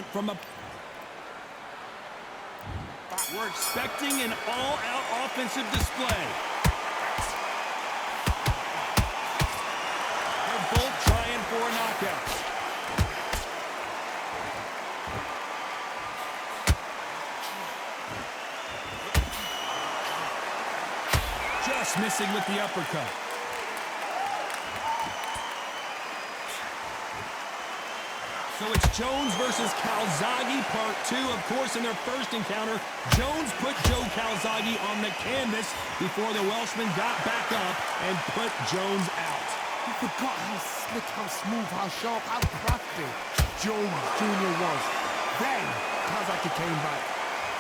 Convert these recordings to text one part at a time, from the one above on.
front from a... We're expecting an all-out offensive display. They're both trying for a knockout. Just missing with the uppercut. So it's Jones versus Calzaghe, part 2. Of course, in their first encounter, Jones put Joe Calzaghe on the canvas before the Welshman got back up and put Jones out. You forgot how slick, how smooth, how sharp, how crafty Jones Jr. was. Then, Calzaghe came back.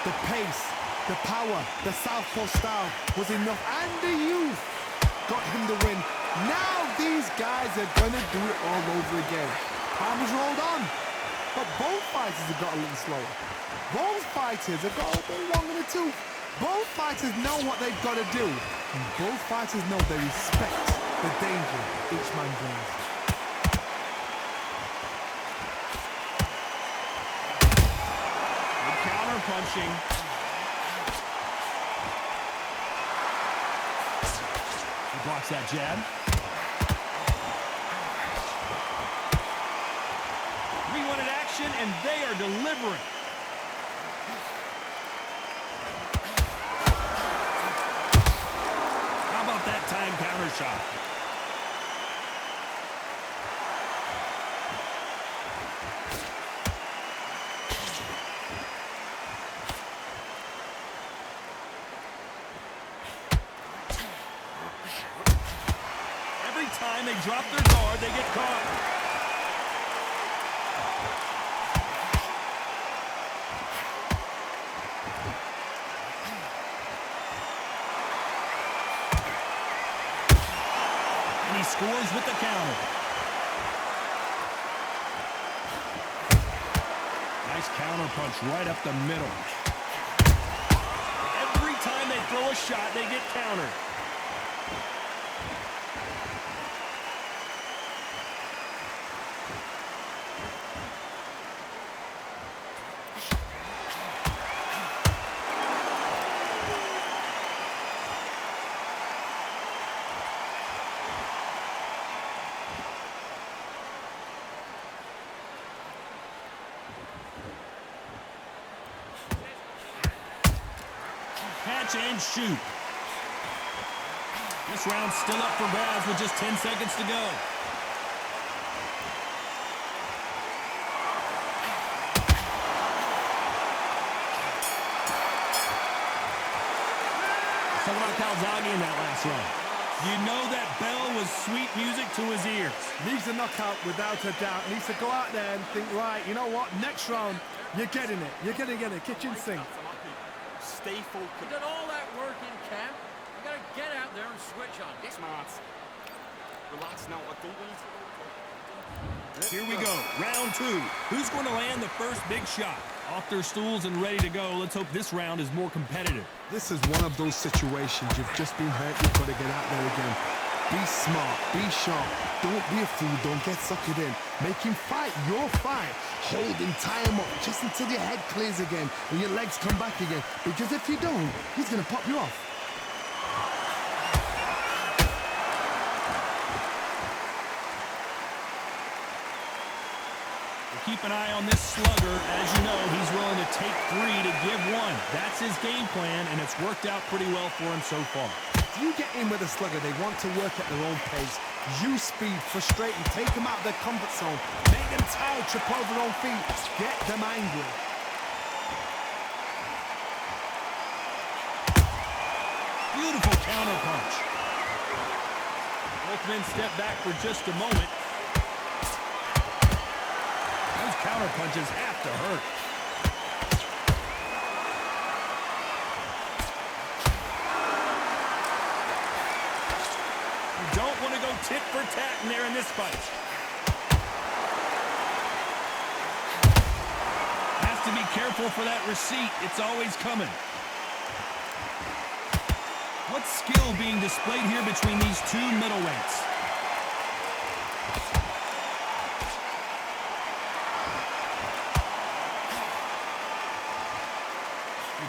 The pace, the power, the southpaw style was enough, and the youth got him the win. Now these guys are going to do it all over again. Time has rolled on, but both fighters have got a little slower. Both fighters have got a bit long in the tooth. Both fighters know what they've got to do, and both fighters know they respect the danger each man brings. Good counter punching. He blocks that jab. And they are delivering. How about that time counter shot? Every time they drop their guard, they get caught. Scores with the counter. Nice counter punch right up the middle. Every time they throw a shot, they get countered. Catch and shoot. This round's still up for grabs with just 10 seconds to go. Let's talk about Calzaghe in that last round. You know that bell was sweet music to his ears. Needs a knockout without a doubt. Needs to go out there and think, right, you know what, next round, you're getting it. You're going to get it. Kitchen sink. Stay focused. You did all that work in camp. You gotta get out there and switch on. Get smart. Relax now. I don't want to. Here we go. Round 2. Who's going to land the first big shot? Off their stools and ready to go. Let's hope this round is more competitive. This is one of those situations. You've just been hurt. You've got to get out there again. Be smart. Be sharp. Don't be a fool. Don't get suckered in. Make him fight your fight. Hold him, tie him up, just until your head clears again and your legs come back again. Because if you don't, he's going to pop you off. Keep an eye on this slugger. As you know, he's willing to take 3 to give 1. That's his game plan, and it's worked out pretty well for him so far. If you get in with a slugger, they want to work at their own pace. Use speed, frustrate them, take them out of their comfort zone. Make them tired, trip over their own feet. Get them angry. Beautiful counter punch. Both men step back for just a moment. Those counter punches have to hurt. You don't want to go tit for tat in there in this fight. Has to be careful for that receipt. It's always coming. What skill being displayed here between these two middleweights?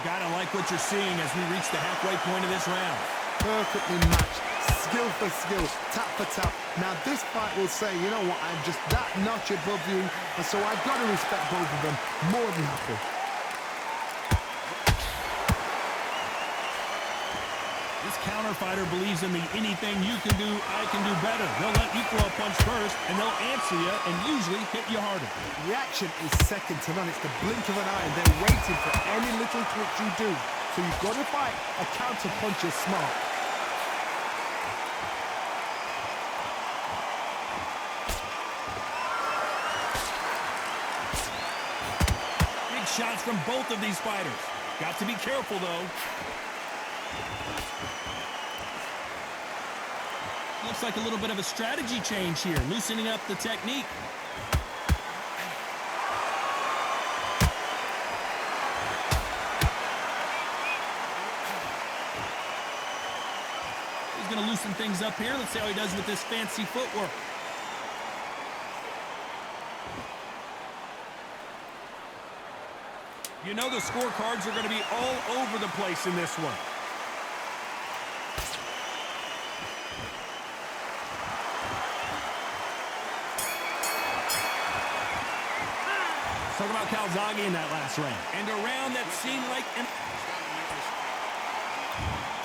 gotta like what you're seeing as we reach the halfway point of this round. Perfectly matched, skill for skill, tap for tap. Now this fight will say, you know what, I'm just that notch above you, and so I've got to respect both of them. More than happy. This counter fighter believes in the anything you can do, I can do better. They'll let you throw a punch first, and they'll answer you and usually hit you harder. Reaction is second to none. It's the blink of an eye, and they're waiting for any little twitch you do. So you've got to fight a counter punch is smart. Big shots from both of these fighters. Got to be careful, though. Looks like a little bit of a strategy change here, loosening up the technique. He's going to loosen things up here. Let's see how he does with this fancy footwork. You know the scorecards are going to be all over the place in this one. Talk about Calzaghe in that last round. And a round that seemed like...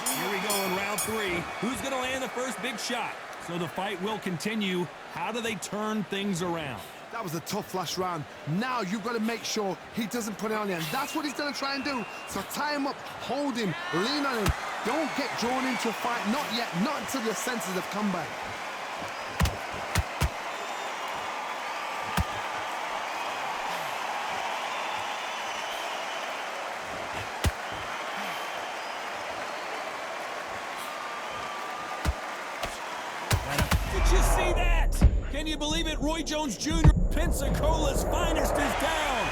Here we go in round 3. Who's going to land the first big shot? So the fight will continue. How do they turn things around? That was a tough last round. Now you've got to make sure he doesn't put it on you. And that's what he's going to try and do. So tie him up, hold him, lean on him. Don't get drawn into a fight. Not yet. Not until your senses have come back. Did you see that? Can you believe it? Roy Jones Jr., Pensacola's finest, is down.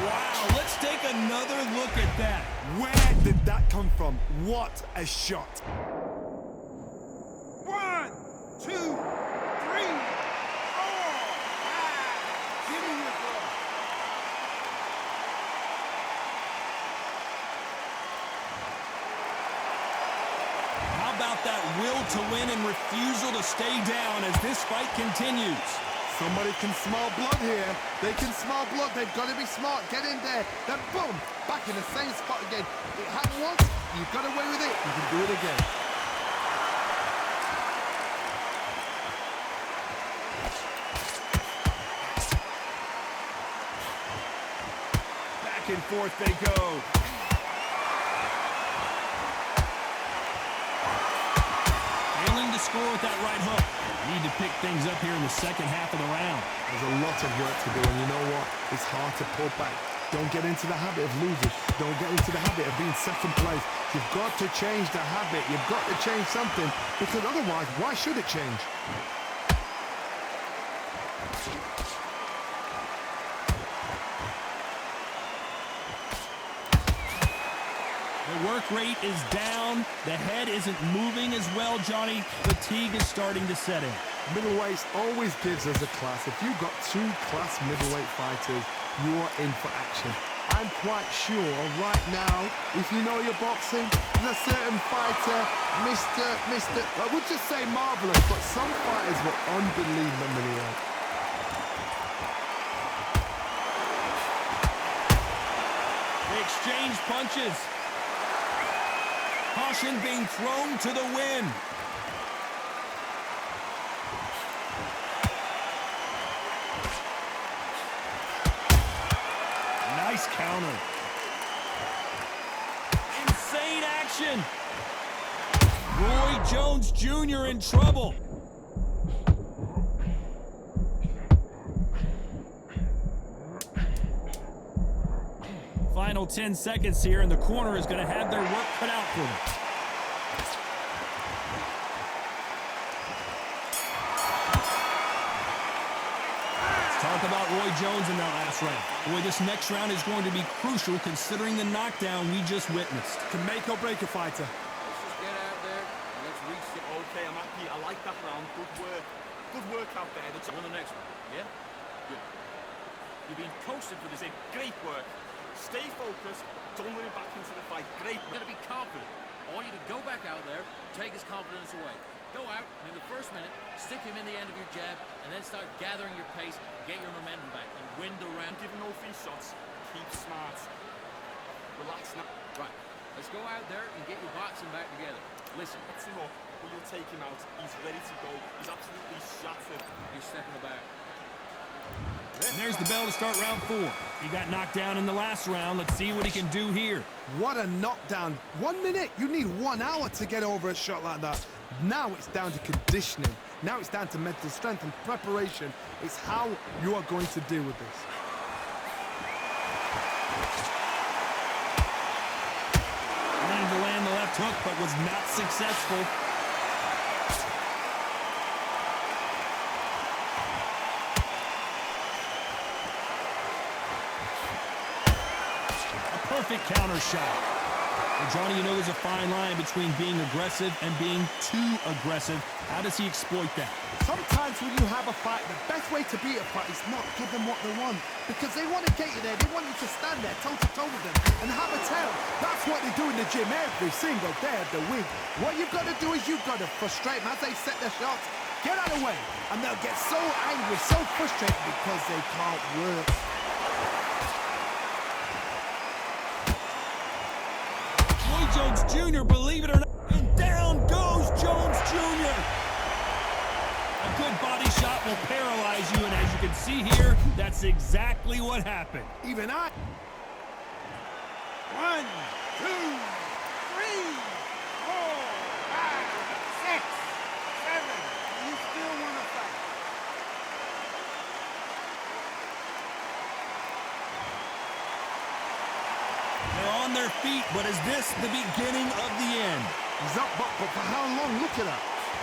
Wow, let's take another look at that. Where did that come from? What a shot. 1, 2, 3, 4, 5. Give me your ball. How about that will to win and refusal to stay down as this fight continues? Somebody can smell blood here. They can smell blood. They've got to be smart. Get in there. Then boom, back in the same spot again. It happened once. You got away with it. You can do it again. Back and forth they go. Failing to score with that right hook. Need to pick things up here in the second half of the round. There's a lot of work to do, and you know what? It's hard to pull back. Don't get into the habit of losing. Don't get into the habit of being second place. You've got to change the habit. You've got to change something, because otherwise, why should it change? The work rate is down. The head isn't moving as well, Johnny. Fatigue is starting to set in. Middleweights always gives us a class. If you've got 2 class middleweight fighters, you are in for action. I'm quite sure right now, if you know your boxing, there's a certain fighter, Mr. I would just say marvelous, but some fighters were unbelievable. They exchange punches. Caution being thrown to the wind. Nice counter. Insane action. Roy Jones Jr. in trouble. Final 10 seconds here, and the corner is going to have their work cut out for them. Let's talk about Roy Jones in that last round. Boy, this next round is going to be crucial considering the knockdown we just witnessed. Can make or break a fighter. Let's just get out there and let's reach it. Okay, I'm happy. I like that round. Good work. Good work out there. That's On the next one, yeah? Good. You've been coasted for this. Great work. Stay focused. Don't let him back into the fight. Great. You gotta be confident. I want you to go back out there, take his confidence away. Go out, and in the first minute, stick him in the end of your jab, and then start gathering your pace, get your momentum back, and win the round. Give him no free shots. Keep smart. Relax now. Right, let's go out there and get your boxing back together. Listen, Let's him up. We'll take him out. He's ready to go. He's absolutely shattered. you're stepping about. And there's the bell to start round 4. He got knocked down in the last round. Let's see what he can do here. What a knockdown. 1 minute, you need 1 hour to get over a shot like that. Now it's down to conditioning. Now it's down to mental strength and preparation. It's how you are going to deal with this. Wanted to land the left hook, but was not successful. Perfect counter shot. Well, Johnny, you know there's a fine line between being aggressive and being too aggressive. How does he exploit that? Sometimes when you have a fight, the best way to beat a fight is not give them what they want. Because they want to get you there. They want you to stand there toe-to-toe with them and have a tail. That's what they do in the gym every single day of the week. What you've got to do is you've got to frustrate them as they set their shots. Get out of the way. And they'll get so angry, so frustrated because they can't work. Jones Jr., believe it or not, and down goes Jones Jr. A good body shot will paralyze you, and as you can see here, that's exactly what happened. Even I. 1, 2, 3, 4, 5, 6, 7. You still want to fight? They're on their feet, but is this the beginning of the end? He's up, but for how long? Look at that.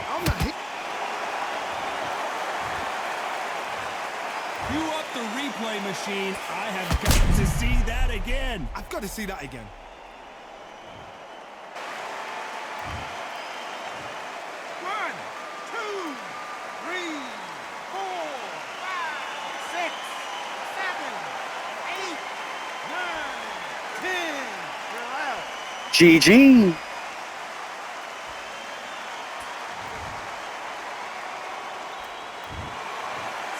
I'm not hit. Cue up the replay machine. I have got to see that again. I've got to see that again. One, 2, 3, 4, 5, 6, 7, 8, 9, 10. You're out. GG.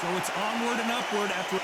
So it's onward and upward after...